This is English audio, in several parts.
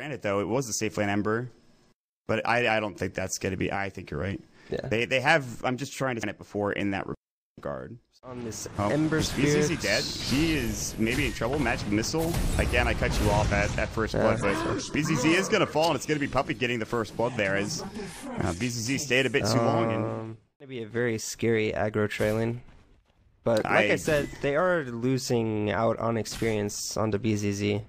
ran it, though. It was a safe lane Ember. But I don't think that's going to be... I think you're right. Yeah. They have... I'm just trying to find it before in that regard. On this Ember Spirit. Is he dead? He is maybe in trouble. Magic Missile. Again, I cut you off at first blood, but BZZ is going to fall, and it's going to be Puppey getting the first blood there as BZZ stayed a bit too long. And going to be a very scary aggro trailing. But like I said, they are losing out on experience onto BZZ.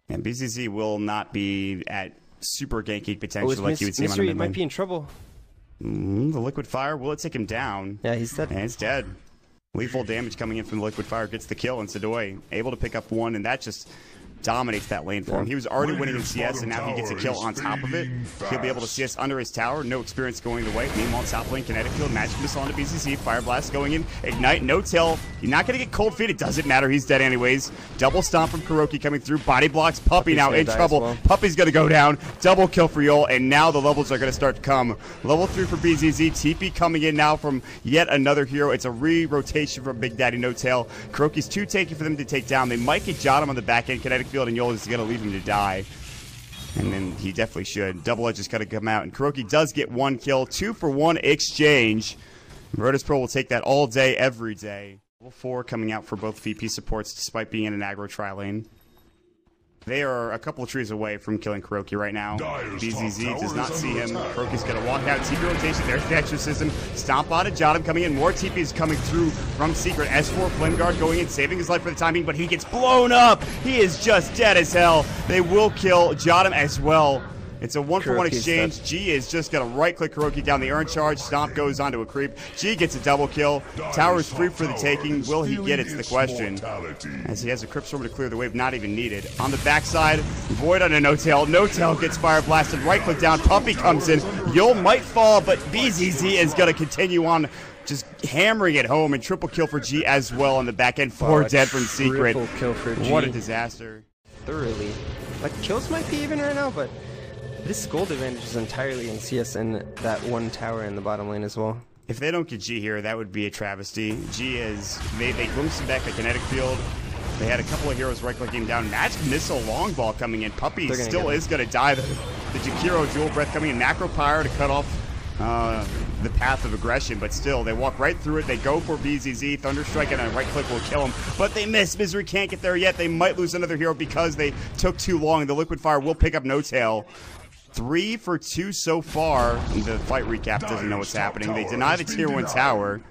And BZZ will not be at super ganky potential like you would see him on the mid lane. Might be in trouble. The Liquid Fire, will it take him down? Yeah, he's dead. And it's dead. Lethal damage coming in from the Liquid Fire gets the kill, and Sidoi able to pick up one, and that just dominates that lane for him. He was already winning in CS, and now he gets a kill on top of it. He'll be able to CS under his tower. No experience going the way. Meanwhile, top lane, Kinetic Field, Magic Missile onto BCC. Fire Blast going in. Ignite, no tail. He's not going to get cold feet. It doesn't matter. He's dead anyways. Double stomp from Kuroki coming through. Body blocks. Puppey now in trouble. Well. Puppey's going to go down. Double kill for Yol, and now the levels are going to start to come. Level 3 for BZZ. TP coming in now from yet another hero. It's a re-rotation from Big Daddy No Tail. Kuroki's too tanky for them to take down. They might get Jottam on the back end. Kinetic Field, and Yol is going to leave him to die. And then he definitely should. Double Edge is going to come out, and Kuroki does get one kill. 2-for-1 exchange. Virtus Pro will take that all day, every day. Level 4 coming out for both VP supports, despite being in an aggro tri-lane. They are a couple of trees away from killing Kuroki right now. BZZ does not see him. Kuroki's going to walk out. TP rotation. There's the exorcism. Stomp on it. Jottam coming in. More TP is coming through from Secret. S4 Flame Guard going in, saving his life for the time being, but he gets blown up. He is just dead as hell. They will kill Jottam as well. It's a 1-for-1 exchange. G is just going to right-click Kuroki down the Urn Charge. Stomp goes onto a creep. G gets a double kill. Tower is free for the taking. Will he get it? It's the question. As he has a Crypt Storm to clear the wave, not even needed. On the backside, Void on a No Tail. No Tail gets fire blasted. Right-click down. Puppey comes in. Yol might fall, but BZZ is going to continue on just hammering it home, and triple kill for G as well on the back end. 4 dead from Secret. Kill for G. What a disaster. Thoroughly. Like, kills might be even right now, but this gold advantage is entirely in CS and that one tower in the bottom lane as well. If they don't get G here, that would be a travesty. G is... They glimpsed him back the Kinetic Field. They had a couple of heroes right-clicking him down. Magic Missile long ball coming in. Puppey still is going to die. The Jakiro Jewel Breath coming in. Macro Pyre to cut off the path of aggression, but still, they walk right through it. They go for BZZ. Thunderstrike and a right-click will kill him, but they miss. Misery can't get there yet. They might lose another hero because they took too long. The Liquid Fire will pick up No Tail. 3 for 2 so far. The fight recap doesn't know what's happening. They deny the tier 1 tower,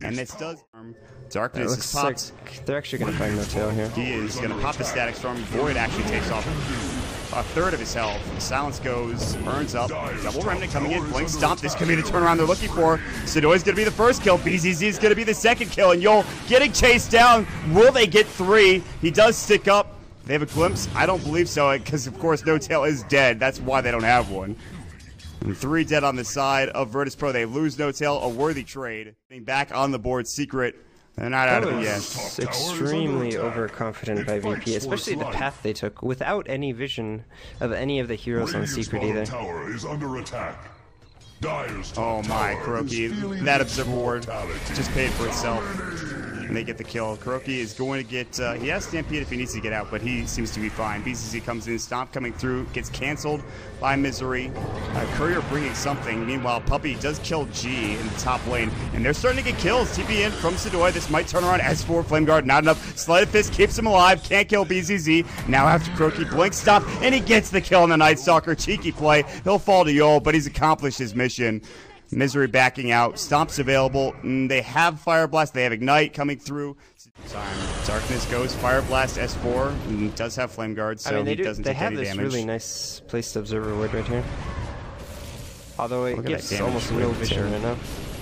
and this does harm. Darkness is popped. Like they're actually going to find No Tail here. He is going to pop the Static Storm. Void actually takes off a third of his health. Silence goes, burns up. Double Remnant coming in. Blink Stomp. This could be the turnaround they're looking for. Sidoi's going to be the first kill. BZZ is going to be the second kill, and Yol getting chased down. Will they get 3? He does stick up. They have a glimpse? I don't believe so, because of course No Tail is dead. That's why they don't have one. And 3 dead on the side of Virtus Pro. They lose No Tail, a worthy trade. Back on the board, Secret. They're not out of it yet. Extremely overconfident by VP, especially the path they took, without any vision of any of the heroes on Secret either. Oh my, Kuroki. That Observer Ward just paid for itself. And they get the kill. Kuroki is going to get... he has Stampede if he needs to get out, but he seems to be fine. BCC comes in, Stomp coming through, gets canceled by Misery. Courier bringing something. Meanwhile, Puppey does kill G in the top lane, and they're starting to get kills. TP in from Sidoi. This might turn around. S4, Flame Guard, not enough. Sleight of Fist keeps him alive. Can't kill BZZ. Now after Kuroki, Blink Stomp, and he gets the kill on the Night Stalker. Cheeky play. He'll fall to Yol, but he's accomplished his mission. Misery backing out. Stomp's available. They have Fire Blast. They have Ignite coming through. Darkness goes. Fire Blast S4. And does have Flame Guard, so he doesn't take any damage. They have this really nice placed Observer Ward right here. Although it gives almost no vision right now.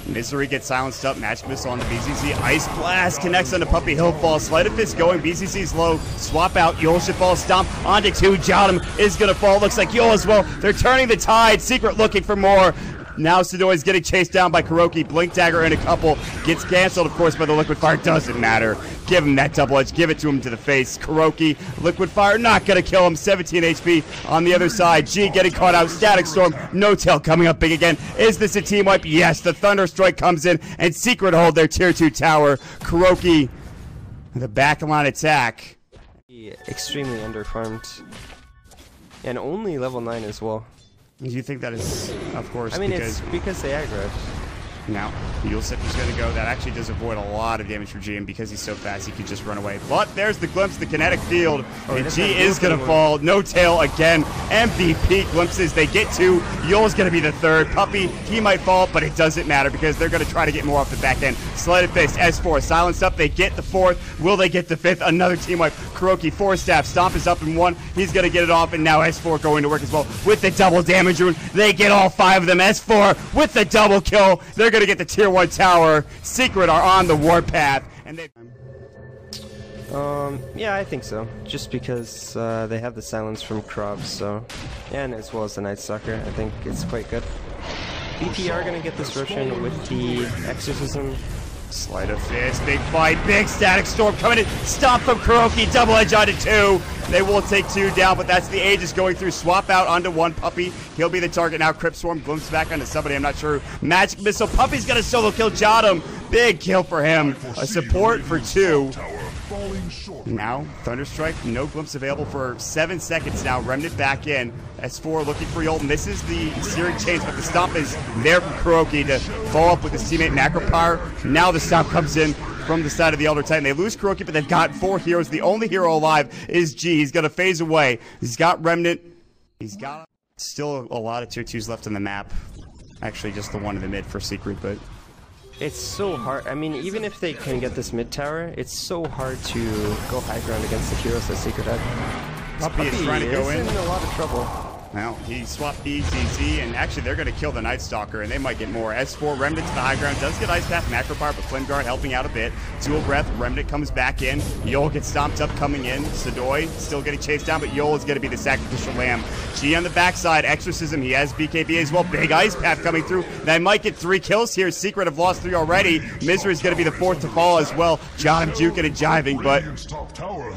Misery gets silenced up. Magic Missile on the BZZ. Ice Blast connects onto Puppey. He'll fall. Sleight of Fist going. BZZ's low. Swap out. Yol should fall. Stomp onto 2. Jottam is going to fall. Looks like Yol as well. They're turning the tide. Secret looking for more. Now Sidoi is getting chased down by Kuroki. Blink Dagger and a couple. Gets canceled, of course, by the Liquid Fire. Doesn't matter. Give him that double edge. Give it to him to the face. Kuroki, Liquid Fire, not going to kill him. 17 HP on the other side. G getting caught out. Static Storm. No Tail coming up big again. Is this a team wipe? Yes. The Thunder Strike comes in, and Secret hold their tier 2 tower. Kuroki, the backline attack. Extremely underfarmed. And only level 9 as well. Do you think that is, of course, I mean, because... it's because they aggroed. Now, Yulescepter's going to go. That actually does avoid a lot of damage for G, and because he's so fast, he can just run away. But there's the glimpse, the kinetic field, and G is going to fall. No tail again. MVP glimpses. They get 2. Yule's going to be the 3rd. Puppy, he might fall, but it doesn't matter because they're going to try to get more off the back end. Sleight of Fist, S4, silenced up. They get the 4th. Will they get the 5th? Another team wipe. Kuroki, 4 staff. Stomp is up in 1. He's going to get it off, and now S4 going to work as well with the double damage rune. They get all 5 of them. S4 with the double kill. They're going to get the tier 1 tower. Secret are on the warpath, and they... Yeah, I think so. Just because they have the silence from Krov, so... And as well as the Night Stalker, I think it's quite good. BP are going to get this Roshan with the Exorcism. Sleight of Fist, big fight, big static storm coming in. Stop from Kuroki, double edge onto 2. They will take 2 down, but that's the Aegis going through. Swap out onto 1 Puppy. He'll be the target now. Crypt Swarm glimpses back onto somebody, I'm not sure. Magic Missile, Puppy's gonna solo kill Jotum. Big kill for him. A support for 2. Now, Thunderstrike, no glimpse available for 7 seconds now. Remnant back in. S4 looking for Yolt, misses the Searing Chains, but the stomp is there from Kuroki to follow up with his teammate Macro Power. Now the stomp comes in from the side of the Elder Titan. They lose Kuroki, but they've got 4 heroes. The only hero alive is G. He's going to phase away. He's got Remnant. He's got still a lot of tier 2s left on the map. Actually, just the one in the mid for Secret, but... It's so hard. I mean, even if they can get this mid tower, it's so hard to go high ground against the heroes that Secret had. Puppy is trying to go in. He's in a lot of trouble. Now, he swapped BZZ, and actually they're going to kill the Night Stalker, and they might get more. S4, Remnant to the high ground, does get Ice Path, Macro Power, but Flame Guard helping out a bit. Dual Breath, Remnant comes back in. Yol gets stomped up coming in. Sadoy still getting chased down, but Yol is going to be the sacrificial lamb. G on the backside, Exorcism, he has BKB as well. Big Ice Path coming through. They might get 3 kills here. Secret have lost 3 already. Misery is going to be the 4th to fall as well. John juking and jiving, but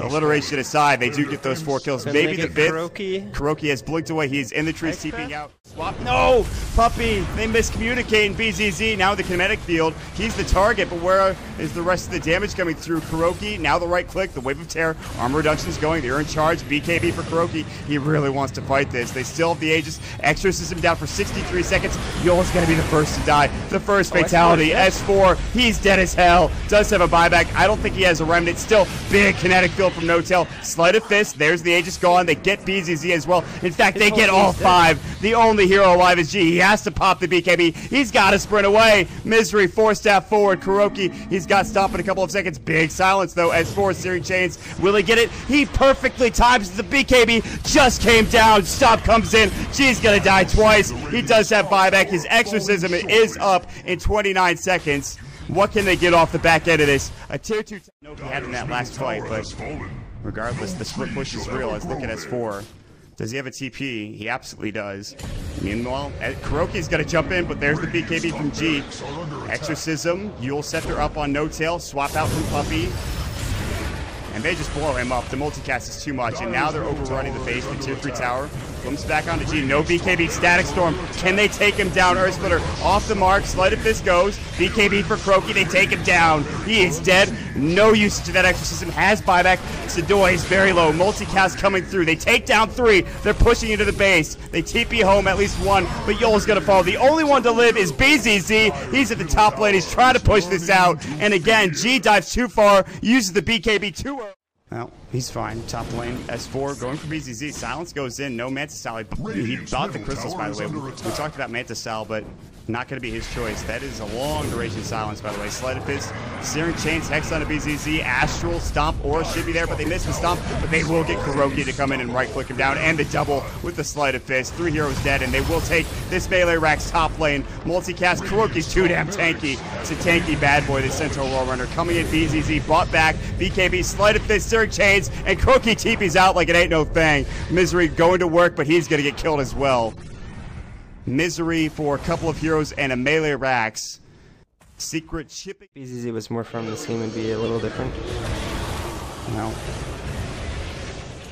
alliteration aside, they do get those 4 kills. Maybe the 5th. Kuroki has blinked away. He's in the trees, TPing out. Swap. No! Puppy! They miscommunicate in BZZ. Now the kinetic field. He's the target, but where is the rest of the damage coming through? Kuroki, now the right click. The Wave of Terror. Armor reduction's going. They're in charge. BKB for Kuroki. He really wants to fight this. They still have the Aegis. Exorcism down for 63 seconds. Yola's going to be the first to die. The first fatality. S4, he's dead as hell. Does have a buyback. I don't think he has a Remnant. Still, big kinetic field from No Tail. Sleight of Fist. There's the Aegis gone. They get BZZ as well. In fact, they get all 5. The only hero alive is G. He has to pop the BKB. He's got to sprint away. Misery, 4 staff forward. Kuroki, he's got stop in a couple of seconds. Big silence, though. S4, Searing Chains. Will he get it? He perfectly times the BKB. Just came down. Stop comes in. G's going to die twice. He does have buyback. His Exorcism is up in 29 seconds. What can they get off the back end of this? A tier 2... No, he had in that last fight, but regardless, the split push is real. Let's look at S4. Does he have a TP? He absolutely does. Meanwhile, Kuroki's going to jump in, but there's the BKB from G. Exorcism, Yulescepter up on No Tail, swap out from Puppy. And they just blow him up. The multicast is too much, and now they're overrunning the base with tier 3 tower. Comes back onto G. No BKB. Static Storm. Can they take him down? Earth Splitter off the mark. Sleight of Fist goes. BKB for Kuroki. They take him down. He is dead. No usage of that Exorcism. Has buyback. Sadoy is very low. Multicast coming through. They take down 3. They're pushing into the base. They TP home at least 1, but Yol's going to fall. The only one to live is BZZ. He's at the top lane. He's trying to push this out. And again, G dives too far. Uses the BKB too early. Well, he's fine. Top lane, S4 going for BZZ. Silence goes in. No Manta Style. He bought the crystals, by the way. We talked about Manta Style, but not going to be his choice. That is a long duration silence, by the way. Sleight of Fist, Searing Chains, Hex on a BZZ, Astral, Stomp, Aura should be there, but they missed the Stomp. But they will get Kuroki to come in and right-click him down, and the double with the Sleight of Fist. 3 heroes dead, and they will take this melee rack's top lane. Multicast, Kuroki's too damn tanky. It's a tanky bad boy, the Centaur Warrunner. Coming in, BZZ, brought back, BKB, Sleight of Fist, Searing Chains, and Kuroki TP's out like it ain't no thing. Misery going to work, but he's going to get killed as well. Misery for a couple of heroes and a melee Rax. Secret shipping. BZZ was more from this game and be a little different. No.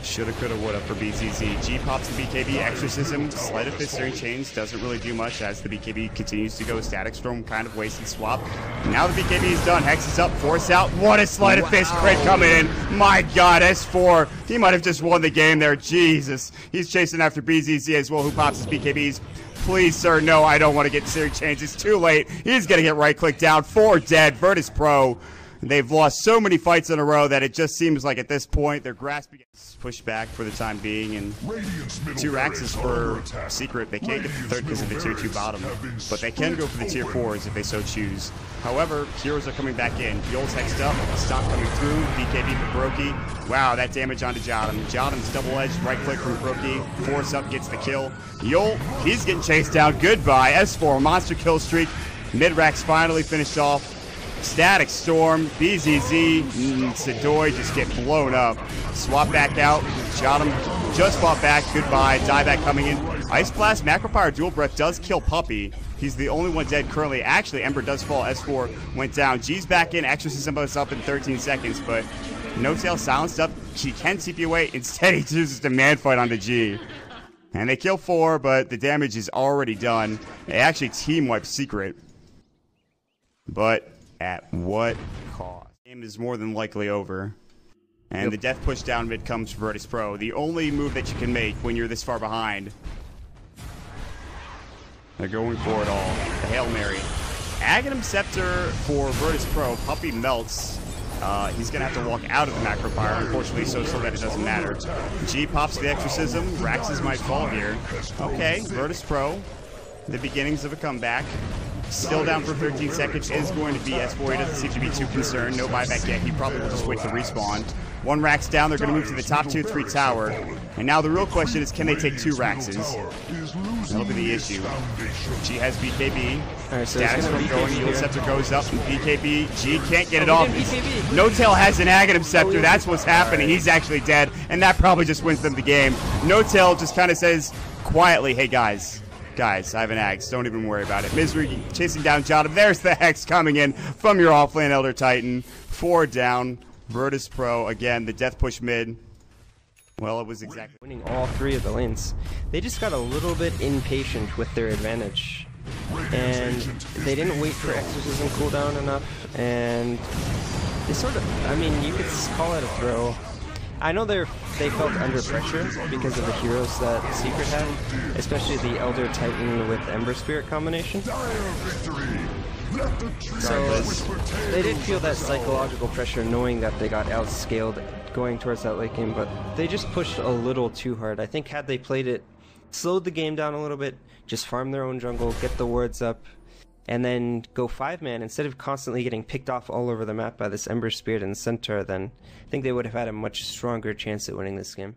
Shoulda, coulda, woulda for BZZ. G pops the BKB Exorcism. Sleight of Fist during chains doesn't really do much as the BKB continues to go Static Storm, kind of wasted swap. Now the BKB is done. Hex is up, force out. What a Sleight of Fist crit coming in. My God, S4. He might have just won the game there. Jesus. He's chasing after BZZ as well, who pops his BKBs. Please, sir, no, I don't want to get series chains. It's too late. He's going to get right-click down. 4 dead. Virtus Pro. They've lost so many fights in a row that it just seems like at this point they're grasping. Pushed back for the time being, and 2 axes for Secret. They can't get the third because of the tier 2 bottom, but they can go for the tier 4s if they so choose. However, heroes are coming back in. Yol's hexed up, Stomp coming through, BKB for Brokey. Wow, that damage onto Jotum. Jotum's double-edged right-click from Brokey. Force up gets the kill. Yol, he's getting chased down. Goodbye. S4, monster kill streak. Mid-racks finally finished off. Static Storm, BZZ, Sadoy just get blown up. Swap back out. Jotum just fought back. Goodbye. Dieback coming in. Ice Blast, Macropyre, Dual Breath does kill Puppey. He's the only one dead currently. Actually, Ember does fall. S4 went down. G's back in. Exorcism is up in 13 seconds, but No Tail silenced up. He can TP away. Instead, he chooses to man fight onto G. And they kill 4, but the damage is already done. They actually team wipe Secret. But at what cost? The game is more than likely over. And the death push down mid comes for Virtus Pro. The only move that you can make when you're this far behind. They're going for it all. The Hail Mary. Aghanim Scepter for Virtus Pro. Puppey melts. He's going to have to walk out of the Macropyre, unfortunately, so that it doesn't matter. G pops the Exorcism. Raxes might fall here. Okay, Virtus Pro. The beginnings of a comeback. Still down for 13 seconds is going to be S4. He doesn't seem to be too concerned. No buyback yet. He probably will just wait to respawn. 1 Rax down. They're going to move to the top 2-3 tower. And now the real question is, can they take 2 Raxes? That'll be the issue. G has BKB. Right, so Status from going. Yield Scepter goes up. And BKB. G can't get it off. No Tail has an Aghanim Scepter. That's what's happening. He's actually dead. And that probably just wins them the game. No Tail just kind of says quietly, hey guys, I have an Axe. Don't even worry about it. Misery chasing down Jotum. There's the Hex coming in from your offlane Elder Titan. 4 down. Virtus Pro, again, the death push mid. Well, it was exactly winning all 3 of the lanes. They just got a little bit impatient with their advantage. And they didn't wait for Exorcism cooldown enough. And they sort of, I mean, you could call it a throw. I know they felt under pressure because of the heroes that Secret had, especially the Elder Titan with Ember Spirit combination. So they did feel that psychological pressure knowing that they got outscaled going towards that late game, but they just pushed a little too hard. I think had they played it, slowed the game down a little bit, just farm their own jungle, get the wards up, and then go 5-man instead of constantly getting picked off all over the map by this Ember Spirit and Centaur, then I think they would have had a much stronger chance at winning this game.